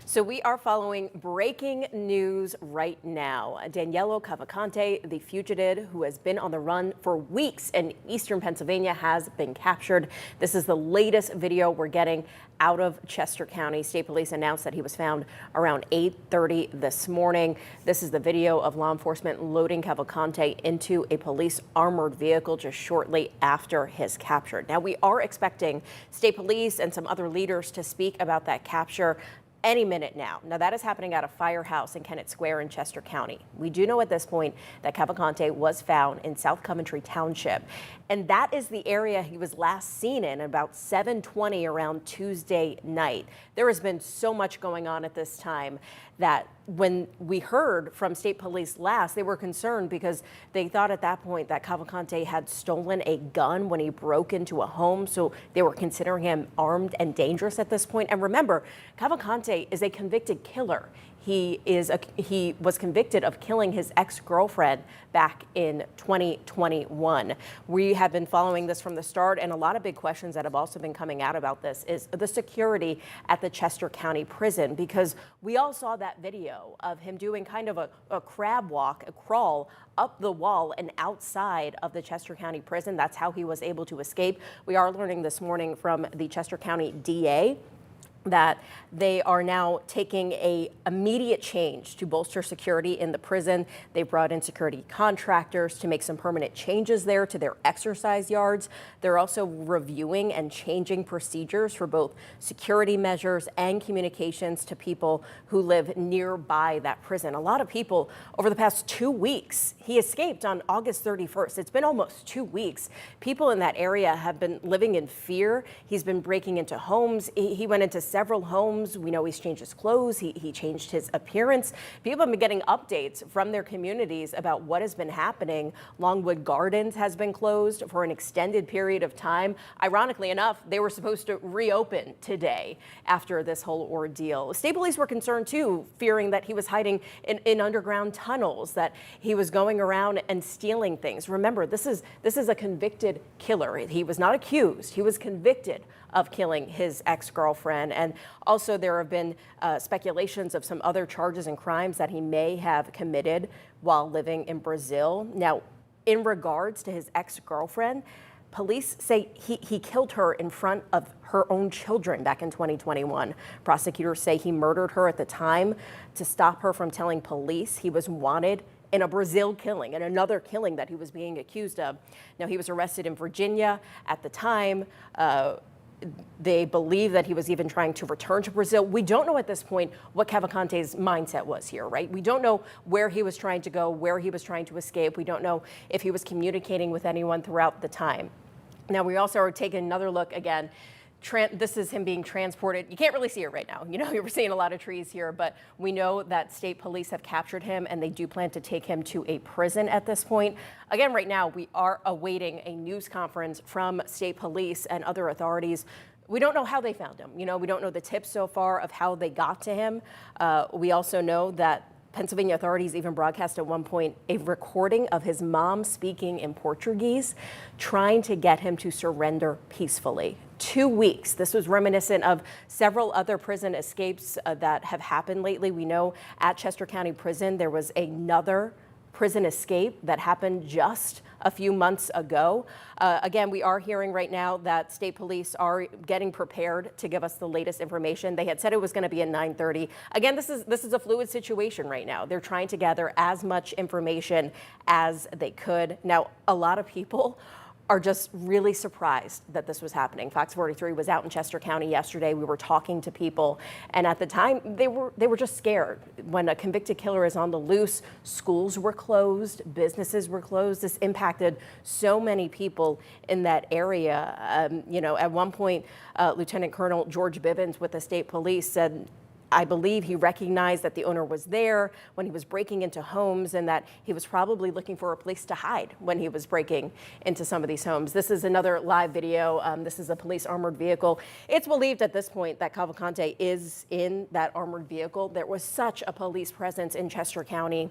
So we are following breaking news right now. Danelo Cavalcante, the fugitive who has been on the run for weeks in eastern Pennsylvania, has been captured. This is the latest video we're getting out of Chester County. State Police announced that he was found around 8:30 this morning. This is the video of law enforcement loading Cavalcante into a police armored vehicle just shortly after his capture. Now, we are expecting State Police and some other leaders to speak about that capture any minute now. Now, that is happening at a firehouse in Kennett Square in Chester County. We do know at this point that Cavalcante was found in South Coventry Township, and that is the area he was last seen in about 7:20 around Tuesday night. There has been so much going on at this time that when we heard from State Police last, they were concerned because they thought at that point that Cavalcante had stolen a gun when he broke into a home. So they were considering him armed and dangerous at this point. And remember, Cavalcante is a convicted killer. He was convicted of killing his ex-girlfriend back in 2021. We have been following this from the start, and a lot of big questions that have also been coming out about this is the security at the Chester County Prison, because we all saw that video of him doing kind of a crab walk, a crawl up the wall and outside of the Chester County Prison. That's how he was able to escape. We are learning this morning from the Chester County DA that they are now taking a immediate change to bolster security in the prison. They brought in security contractors to make some permanent changes there to their exercise yards. They're also reviewing and changing procedures for both security measures and communications to people who live nearby that prison. A lot of people over the past 2 weeks, he escaped on August 31st. It's been almost 2 weeks. People in that area have been living in fear. He's been breaking into homes. He went into several homes. We know he's changed his clothes. He changed his appearance. People have been getting updates from their communities about what has been happening. Longwood Gardens has been closed for an extended period of time. Ironically enough, they were supposed to reopen today after this whole ordeal. State Police were concerned too, fearing that he was hiding in underground tunnels, that he was going around and stealing things. Remember, this is a convicted killer. He was not accused. He was convicted of killing his ex-girlfriend. And also there have been speculations of some other charges and crimes that he may have committed while living in Brazil. Now, in regards to his ex-girlfriend, police say he killed her in front of her own children back in 2021. Prosecutors say he murdered her at the time to stop her from telling police he was wanted in a Brazil killing and another killing that he was being accused of. Now, he was arrested in Virginia at the time. They believe that he was even trying to return to Brazil. We don't know at this point what Cavalcante's mindset was here, right? We don't know where he was trying to go, where he was trying to escape. We don't know if he was communicating with anyone throughout the time. Now, we also are taking another look again. This is him being transported. You can't really see it right now. You know, you're seeing a lot of trees here, but we know that State Police have captured him and they do plan to take him to a prison at this point. Again, right now, we are awaiting a news conference from State Police and other authorities. We don't know how they found him. You know, we don't know the tips so far of how they got to him. We also know that Pennsylvania authorities even broadcast at one point a recording of his mom speaking in Portuguese, trying to get him to surrender peacefully. 2 weeks. This was reminiscent of several other prison escapes that have happened lately. We know at Chester County Prison, there was another prison escape that happened just a few months ago. Again, we are hearing right now that State Police are getting prepared to give us the latest information. They had said it was going to be at 9:30. Again, this is a fluid situation right now. They're trying to gather as much information as they could. Now, a lot of people are just really surprised that this was happening. Fox 43 was out in Chester County yesterday. We were talking to people, and at the time, they were just scared. When a convicted killer is on the loose, schools were closed, businesses were closed. This impacted so many people in that area. You know, at one point, Lieutenant Colonel George Bivens with the State Police said, I believe he recognized that the owner was there when he was breaking into homes and that he was probably looking for a place to hide when he was breaking into some of these homes. This is another live video. This is a police armored vehicle. It's believed at this point that Cavalcante is in that armored vehicle. There was such a police presence in Chester County.